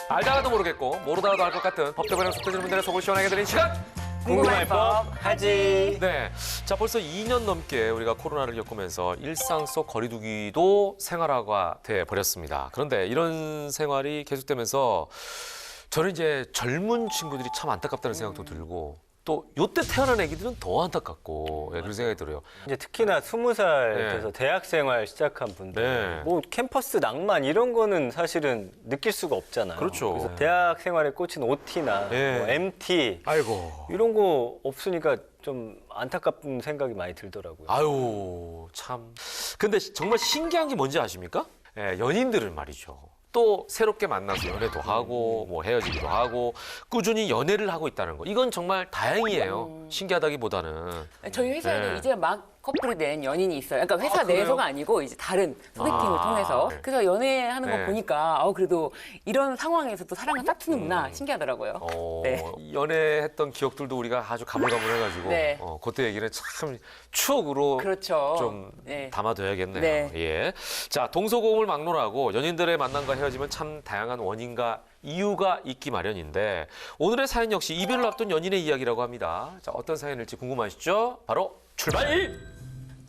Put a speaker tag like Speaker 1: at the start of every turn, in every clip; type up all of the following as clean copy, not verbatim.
Speaker 1: 알다가도 모르겠고 모르다가도 알 것 같은 법대관련 속해지는 분들의 속을 시원하게 드리는 시간.
Speaker 2: 궁금할 법 하지.
Speaker 1: 네, 자 벌써 2년 넘게 우리가 코로나를 겪으면서 일상 속 거리두기도 생활화가 돼 버렸습니다. 그런데 이런 생활이 계속되면서 저는 이제 젊은 친구들이 참 안타깝다는 생각도 들고 또 요때 태어난 애기들은 더 안타깝고 그런 생각이 들어요.
Speaker 2: 이제 특히나 20살
Speaker 1: 네.
Speaker 2: 돼서 대학 생활 시작한 분들,
Speaker 1: 네.
Speaker 2: 뭐 캠퍼스 낭만 이런 거는 사실은 느낄 수가 없잖아요.
Speaker 1: 그렇죠.
Speaker 2: 그래서 대학 생활에 꽂힌 OT나
Speaker 1: 네.
Speaker 2: 뭐 MT
Speaker 1: 아이고.
Speaker 2: 이런 거 없으니까 좀 안타깝은 생각이 많이 들더라고요.
Speaker 1: 아유 참. 근데 정말 신기한 게 뭔지 아십니까? 예, 연인들은 말이죠. 또 새롭게 만나서 연애도 하고 뭐 헤어지기도 하고 꾸준히 연애를 하고 있다는 거. 이건 정말 다행이에요. 신기하다기보다는.
Speaker 3: 저희 회사에도
Speaker 1: 네.
Speaker 3: 이제 막 커플이 된 연인이 있어요. 그러니까 회사
Speaker 1: 그래요?
Speaker 3: 내에서가 아니고 이제 다른 소개팅을
Speaker 1: 아,
Speaker 3: 통해서.
Speaker 1: 네.
Speaker 3: 그래서 연애하는
Speaker 1: 네.
Speaker 3: 거 보니까 그래도 이런 상황에서도 사랑을 싹트는구나 신기하더라고요. 네.
Speaker 1: 연애했던 기억들도 우리가 아주 가물가물해가지고
Speaker 3: 네.
Speaker 1: 그때 얘기는 참 추억으로
Speaker 3: 그렇죠.
Speaker 1: 좀
Speaker 3: 네.
Speaker 1: 담아둬야겠네요.
Speaker 3: 네.
Speaker 1: 예. 자, 동서고금을 막론하고 연인들의 만남과 헤어짐은 참 다양한 원인과 이유가 있기 마련인데 오늘의 사연 역시 이별을 앞둔 연인의 이야기라고 합니다. 자, 어떤 사연일지 궁금하시죠? 바로 출발!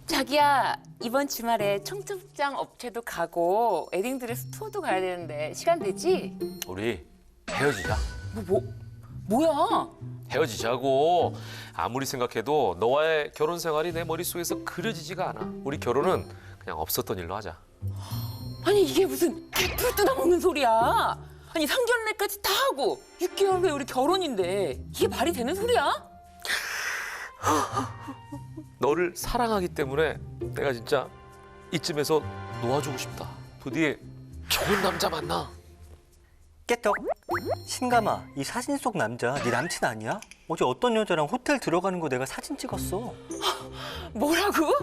Speaker 3: 자기야 이번 주말에 청첩장 업체도 가고 웨딩드레스 투어도 가야 되는데 시간 되지?
Speaker 1: 우리 헤어지자.
Speaker 3: 뭐야?
Speaker 1: 헤어지자고. 아무리 생각해도 너와의 결혼 생활이 내 머릿속에서 그려지지가 않아. 우리 결혼은 그냥 없었던 일로 하자.
Speaker 3: 아니 이게 무슨 100% 뜯어먹는 소리야? 아니 상견례까지 다 하고 6개월 후에 우리 결혼인데 이게 말이 되는 소리야?
Speaker 1: 너를 사랑하기 때문에 내가 진짜 이쯤에서 놓아주고 싶다. 부디 좋은 남자 만나.
Speaker 2: 깨떡. 신감아, 이 사진 속 남자 네 남친 아니야? 어제 어떤 여자랑 호텔 들어가는 거 내가 사진 찍었어.
Speaker 3: 뭐라고?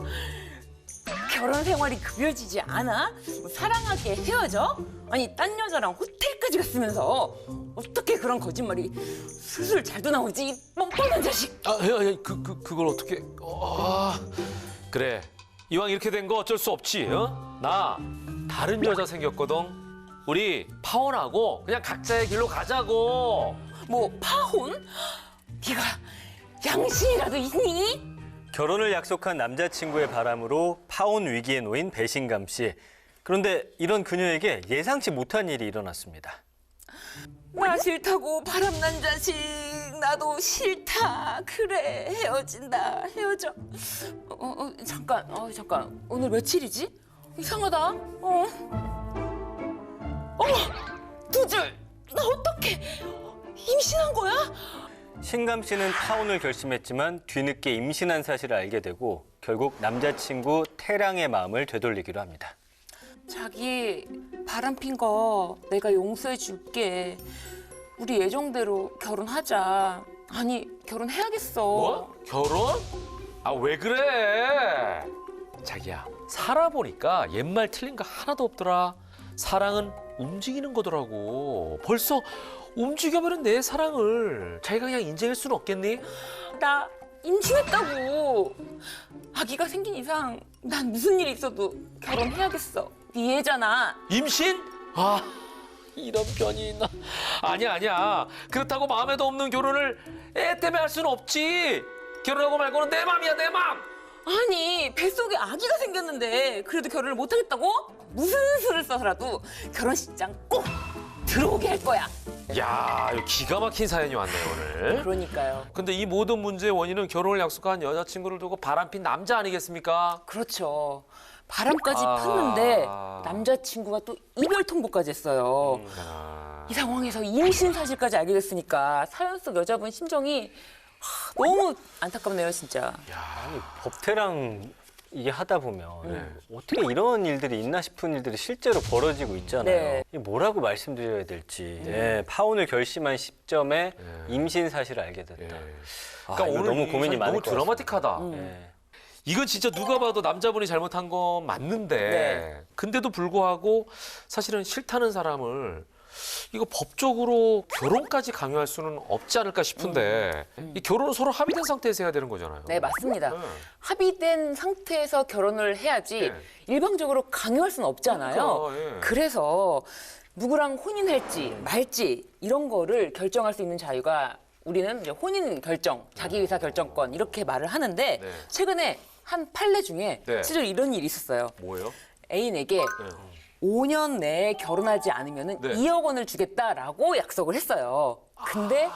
Speaker 3: 결혼 생활이 그려지지 않아? 뭐 사랑하게 헤어져? 아니 딴 여자랑 호텔까지 갔으면서 어떻게 그런 거짓말이 술술 잘도 나오지? 이 뻔뻔한 자식.
Speaker 1: 그걸 어떻게? 그래. 이왕 이렇게 된 거 어쩔 수 없지. 나 다른 여자 생겼거든. 우리 파혼하고 그냥 각자의 길로 가자고.
Speaker 3: 뭐 파혼? 네가 양심이라도 있니?
Speaker 2: 결혼을 약속한 남자친구의 바람으로 파혼 위기에 놓인 배신감 씨. 그런데 이런 그녀에게 예상치 못한 일이 일어났습니다.
Speaker 3: 나 싫다고 바람난 자식 나도 싫다. 그래 헤어진다. 헤어져. 잠깐 오늘 며칠이지? 이상하다. 두 줄. 나 어떡해. 임신한 거야?
Speaker 2: 신감 씨는 파혼을 결심했지만 뒤늦게 임신한 사실을 알게 되고 결국 남자친구 태랑의 마음을 되돌리기로 합니다.
Speaker 3: 자기 바람 핀 거 내가 용서해 줄게. 우리 예정대로 결혼하자. 아니 결혼해야겠어.
Speaker 1: 뭐? 결혼? 왜 그래? 자기야, 살아보니까 옛말 틀린 거 하나도 없더라. 사랑은 움직이는 거더라고. 벌써 움직여버린 내 사랑을 자기가 그냥 인정할 수는 없겠니?
Speaker 3: 나 임신했다고. 아기가 생긴 이상 난 무슨 일이 있어도 결혼해야겠어. 네 애잖아.
Speaker 1: 임신? 이런 편이 있나? 아니야. 그렇다고 마음에도 없는 결혼을 애 때문에 할 수는 없지. 결혼하고 말고는 내 맘이야, 내 맘.
Speaker 3: 아니 뱃속에 아기가 생겼는데 그래도 결혼을 못하겠다고? 무슨 수를 써서라도 결혼식장 꼭 들어오게 할 거야.
Speaker 1: 야, 이거 기가 막힌 사연이 왔네요, 오늘.
Speaker 3: 그러니까요.
Speaker 1: 근데 이 모든 문제의 원인은 결혼을 약속한 여자친구를 두고 바람핀 남자 아니겠습니까?
Speaker 3: 그렇죠. 바람까지 폈는데 남자친구가 또 이별 통보까지 했어요. 이 상황에서 임신 사실까지 알게 됐으니까 사연 속 여자분 심정이 너무 안타깝네요, 진짜.
Speaker 2: 아니 법태랑 이게 하다 보면 어떻게 이런 일들이 있나 싶은 일들이 실제로 벌어지고 있잖아요.
Speaker 3: 네.
Speaker 2: 이게 뭐라고 말씀드려야 될지. 파혼을 결심한 시점에 임신 사실을 알게 됐다.
Speaker 1: 그러니까
Speaker 2: 이거
Speaker 1: 오늘
Speaker 2: 너무 고민이
Speaker 1: 사실
Speaker 2: 많을
Speaker 1: 너무
Speaker 2: 것
Speaker 1: 드라마틱하다.
Speaker 2: 네.
Speaker 1: 이건 진짜 누가 봐도 남자분이 잘못한 건 맞는데
Speaker 3: 네.
Speaker 1: 근데도 불구하고 사실은 싫다는 사람을 이거 법적으로 결혼까지 강요할 수는 없지 않을까 싶은데 이 결혼은 서로 합의된 상태에서 해야 되는 거잖아요.
Speaker 3: 네, 맞습니다.
Speaker 1: 네.
Speaker 3: 합의된 상태에서 결혼을 해야지
Speaker 1: 네.
Speaker 3: 일방적으로 강요할 수는 없잖아요.
Speaker 1: 그러니까, 예.
Speaker 3: 그래서 누구랑 혼인할지 말지 이런 거를 결정할 수 있는 자유가 우리는 이제 혼인 결정, 자기 의사 결정권 이렇게 말을 하는데
Speaker 1: 네.
Speaker 3: 최근에 한 판례 중에
Speaker 1: 네.
Speaker 3: 실제로 이런 일이 있었어요.
Speaker 1: 뭐예요?
Speaker 3: 애인에게 5년 내에 결혼하지 않으면
Speaker 1: 네.
Speaker 3: 2억 원을 주겠다라고 약속을 했어요. 근데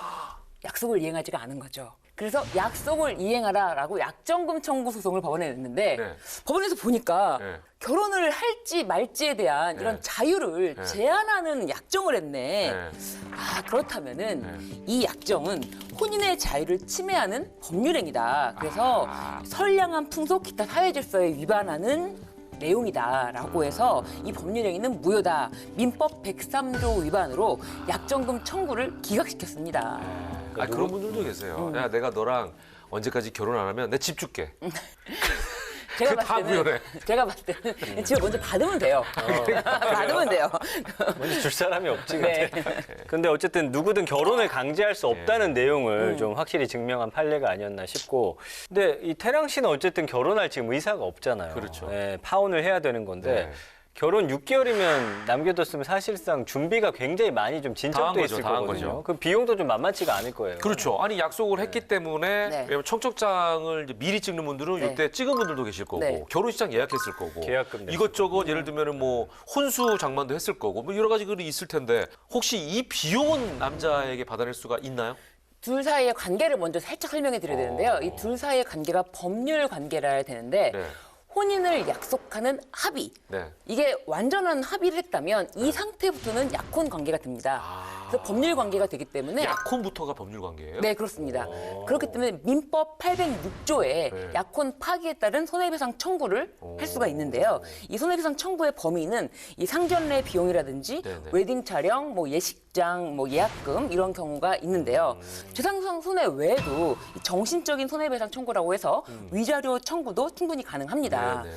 Speaker 3: 약속을 이행하지가 않은 거죠. 그래서 약속을 이행하라라고 약정금 청구 소송을 법원에 냈는데
Speaker 1: 네.
Speaker 3: 법원에서 보니까
Speaker 1: 네.
Speaker 3: 결혼을 할지 말지에 대한
Speaker 1: 네.
Speaker 3: 이런 자유를
Speaker 1: 네.
Speaker 3: 제한하는 약정을 했네.
Speaker 1: 네.
Speaker 3: 아, 그렇다면은 이 약정은 혼인의 자유를 침해하는 법률행위다. 그래서 선량한 풍속 기타 사회 질서에 위반하는 내용이다라고 해서 이 법률행위는 무효다. 민법 103조 위반으로 약정금 청구를 기각시켰습니다.
Speaker 1: 아, 그런 분들도 계세요. 야, 내가 너랑 언제까지 결혼 안 하면 내 집 줄게.
Speaker 3: 제가
Speaker 1: 그거 다
Speaker 3: 봤을 때는
Speaker 1: 무효네.
Speaker 3: 제가 봤을 때는 집에 먼저 받으면 돼요. 받으면 돼요.
Speaker 2: 먼저 줄 사람이 없지.
Speaker 3: 네.
Speaker 2: 근데 어쨌든 누구든 결혼을 강제할 수 없다는 내용을 좀 확실히 증명한 판례가 아니었나 싶고. 근데 이 태랑 씨는 어쨌든 결혼할 지금 의사가 없잖아요.
Speaker 1: 그렇죠.
Speaker 2: 네, 파혼을 해야 되는 건데
Speaker 1: 네.
Speaker 2: 결혼 6개월이면 남겨뒀으면 사실상 준비가 굉장히 많이 좀
Speaker 1: 다한
Speaker 2: 진척돼
Speaker 1: 거죠,
Speaker 2: 있을
Speaker 1: 다한
Speaker 2: 거거든요.
Speaker 1: 거죠.
Speaker 2: 그 비용도 좀 만만치가 않을 거예요.
Speaker 1: 그렇죠. 아니 약속을 했기 때문에
Speaker 3: 네.
Speaker 1: 왜냐면 청첩장을 이제 미리 찍는 분들은
Speaker 3: 네.
Speaker 1: 이때 찍은 분들도 계실 거고
Speaker 3: 네.
Speaker 1: 결혼식장 예약했을 거고
Speaker 2: 계약금 냈을
Speaker 1: 이것저것 예를 들면은 뭐 혼수 장만도 했을 거고 뭐 여러 가지 글이 있을 텐데 혹시 이 비용은 남자에게 받아낼 수가 있나요?
Speaker 3: 둘 사이의 관계를 먼저 살짝 설명해 드려야 되는데요. 이 둘 사이의 관계가 법률 관계라 해야 되는데
Speaker 1: 네.
Speaker 3: 혼인을 약속하는 합의.
Speaker 1: 네.
Speaker 3: 이게 완전한 합의를 했다면 이 상태부터는 약혼 관계가 됩니다. 그래서 법률 관계가 되기 때문에
Speaker 1: 약혼부터가 법률 관계예요?
Speaker 3: 네, 그렇습니다. 그렇기 때문에 민법 806조에
Speaker 1: 네.
Speaker 3: 약혼 파기에 따른 손해배상 청구를 할 수가 있는데요. 이 손해배상 청구의 범위는 이 상견례 비용이라든지
Speaker 1: 네네.
Speaker 3: 웨딩 촬영, 뭐 예식장, 뭐 예약금 이런 경우가 있는데요. 재산상 손해 외에도 이 정신적인 손해배상 청구라고 해서 위자료 청구도 충분히 가능합니다.
Speaker 1: 네, 네, 네.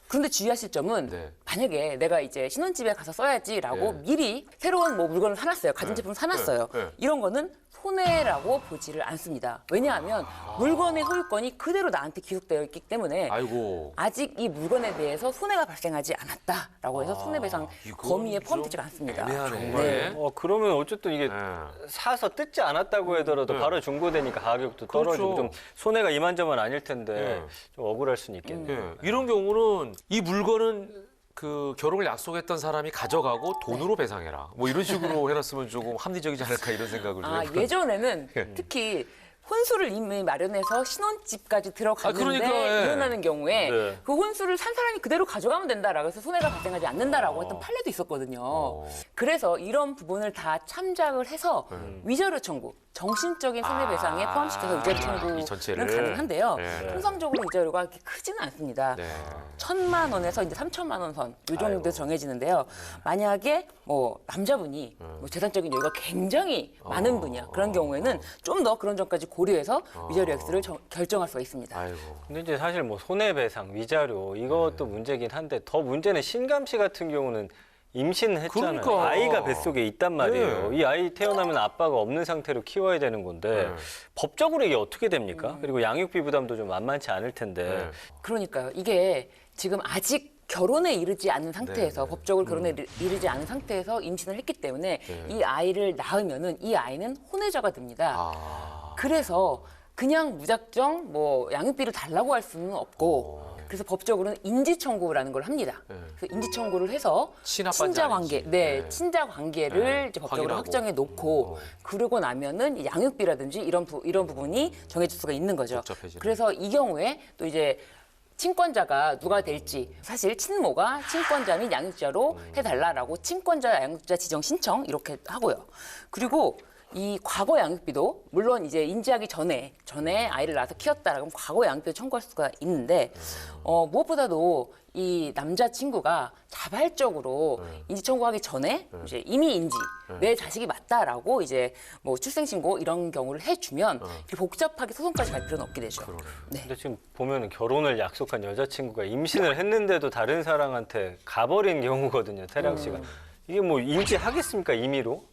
Speaker 3: 그런데 주의하실 점은
Speaker 1: 네.
Speaker 3: 만약에 내가 이제 신혼집에 가서 써야지라고
Speaker 1: 네.
Speaker 3: 미리 새로운 뭐 물건을 사놨어요. 가전제품 사놨어요.
Speaker 1: 네.
Speaker 3: 이런 거는 손해라고 보지를 않습니다. 왜냐하면 물건의 소유권이 그대로 나한테 기록되어 있기 때문에
Speaker 1: 아이고.
Speaker 3: 아직 이 물건에 대해서 손해가 발생하지 않았다라고 해서 손해배상
Speaker 1: 이건
Speaker 3: 범위에
Speaker 1: 좀
Speaker 3: 포함되지가 않습니다.
Speaker 1: 애매하네.
Speaker 3: 네.
Speaker 2: 그러면 어쨌든 이게
Speaker 1: 네.
Speaker 2: 사서 뜯지 않았다고 하더라도
Speaker 1: 네.
Speaker 2: 바로 중고되니까 가격도
Speaker 1: 그렇죠.
Speaker 2: 떨어지고 좀 손해가 이만저만 아닐 텐데
Speaker 1: 네.
Speaker 2: 좀 억울할 수는 있겠네요.
Speaker 1: 예, 이런 경우는 이 물건은 그 결혼을 약속했던 사람이 가져가고 돈으로 배상해라. 뭐 이런 식으로 해놨으면 조금 합리적이지 않을까 이런 생각을 좀 해보는데.
Speaker 3: 예전에는
Speaker 1: 예.
Speaker 3: 특히 혼수를 이미 마련해서 신혼집까지 들어갔는데
Speaker 1: 그러니까, 예.
Speaker 3: 일어나는 경우에
Speaker 2: 네.
Speaker 3: 그 혼수를 산 사람이 그대로 가져가면 된다라고 해서 손해가 발생하지 않는다라고 했던 판례도 있었거든요. 그래서 이런 부분을 다 참작을 해서 위자료 청구, 정신적인 손해배상에 포함시켜서 위자료
Speaker 1: 이
Speaker 3: 청구는
Speaker 1: 전체를.
Speaker 3: 가능한데요.
Speaker 1: 네.
Speaker 3: 통상적으로 위자료가 그렇게 크지는 않습니다.
Speaker 1: 네.
Speaker 3: 1,000만 원에서 이제 3천만 원 선 이 정도 정해지는데요. 만약에 뭐 남자분이 뭐 재산적인 여유가 굉장히 많은 분이야. 그런 경우에는 좀 더 그런 점까지 고려해서 위자료 액수를 결정할 수가 있습니다.
Speaker 1: 아이고.
Speaker 2: 근데 이제 사실 뭐 손해배상, 위자료 이것도 문제긴 한데 더 문제는 신감 씨 같은 경우는 임신을 했잖아요.
Speaker 1: 그러니까.
Speaker 2: 아이가 뱃속에 있단 말이에요.
Speaker 1: 네.
Speaker 2: 이 아이 태어나면 아빠가 없는 상태로 키워야 되는 건데
Speaker 1: 네.
Speaker 2: 법적으로 이게 어떻게 됩니까? 그리고 양육비 부담도 좀 만만치 않을 텐데.
Speaker 1: 네.
Speaker 3: 그러니까요. 이게 지금 아직 결혼에 이르지 않은 상태에서
Speaker 1: 네.
Speaker 3: 법적으로 결혼에 이르지 않은 상태에서 임신을 했기 때문에 이 아이를 낳으면은 이 아이는 혼외자가 됩니다.
Speaker 1: 아.
Speaker 3: 그래서 그냥 무작정 뭐 양육비를 달라고 할 수는 없고 그래서 법적으로는 인지 청구라는 걸 합니다.
Speaker 1: 네.
Speaker 3: 그래서 인지 청구를 해서
Speaker 1: 친아빠인지
Speaker 3: 친자 관계,
Speaker 1: 아닌지.
Speaker 3: 네,
Speaker 1: 네.
Speaker 3: 친자 관계를
Speaker 1: 네.
Speaker 3: 이제 법적으로
Speaker 1: 확인하고.
Speaker 3: 확정해 놓고 그러고 나면은 이 양육비라든지 이런 부분이 정해질 수가 있는 거죠.
Speaker 1: 복잡해지네.
Speaker 3: 그래서 이 경우에 또 이제 친권자가 누가 될지 사실 친모가 친권자 및 양육자로 해달라라고 친권자 양육자 지정 신청 이렇게 하고요. 그리고 이 과거 양육비도 물론 이제 인지하기 전에 아이를 낳아서 키웠다라고 하면 과거 양육비를 청구할 수가 있는데 무엇보다도 이 남자친구가 자발적으로 인지 청구하기 전에 이제 이미 인지 내 자식이 맞다라고 이제 뭐 출생신고 이런 경우를 해주면 이렇게 복잡하게 소송까지 갈 필요는 없게 되죠. 네.
Speaker 2: 근데 지금 보면은 결혼을 약속한 여자친구가 임신을 했는데도 다른 사람한테 가버린 경우거든요, 태랑 씨가. 이게 뭐 인지하겠습니까, 임의로?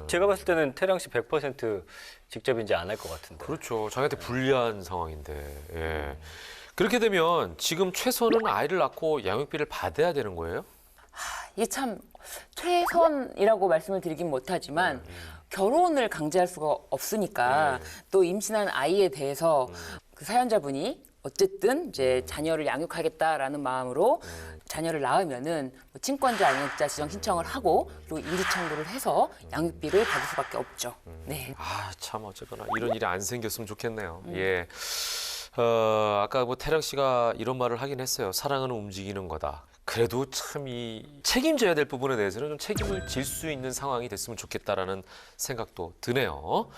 Speaker 2: 제가 봤을 때는 태랑 씨 100% 직접 인지 안 할 것 같은데.
Speaker 1: 그렇죠. 자기한테 불리한 상황인데. 예. 그렇게 되면 지금 최소는 아이를 낳고 양육비를 받아야 되는 거예요?
Speaker 3: 이게 참 최선이라고 말씀을 드리긴 못하지만 결혼을 강제할 수가 없으니까 또 임신한 아이에 대해서 그 사연자분이 어쨌든 이제 자녀를 양육하겠다라는 마음으로 자녀를 낳으면은 뭐 친권자 양육자 지정 신청을 하고 그리고 인지 청구를 해서 양육비를 받을 수밖에 없죠. 네.
Speaker 1: 아, 참 어쨌거나 이런 일이 안 생겼으면 좋겠네요. 예. 아까 뭐 태령 씨가 이런 말을 하긴 했어요. 사랑은 움직이는 거다. 그래도 참 이 책임져야 될 부분에 대해서는 좀 책임을 질 수 있는 상황이 됐으면 좋겠다라는 생각도 드네요.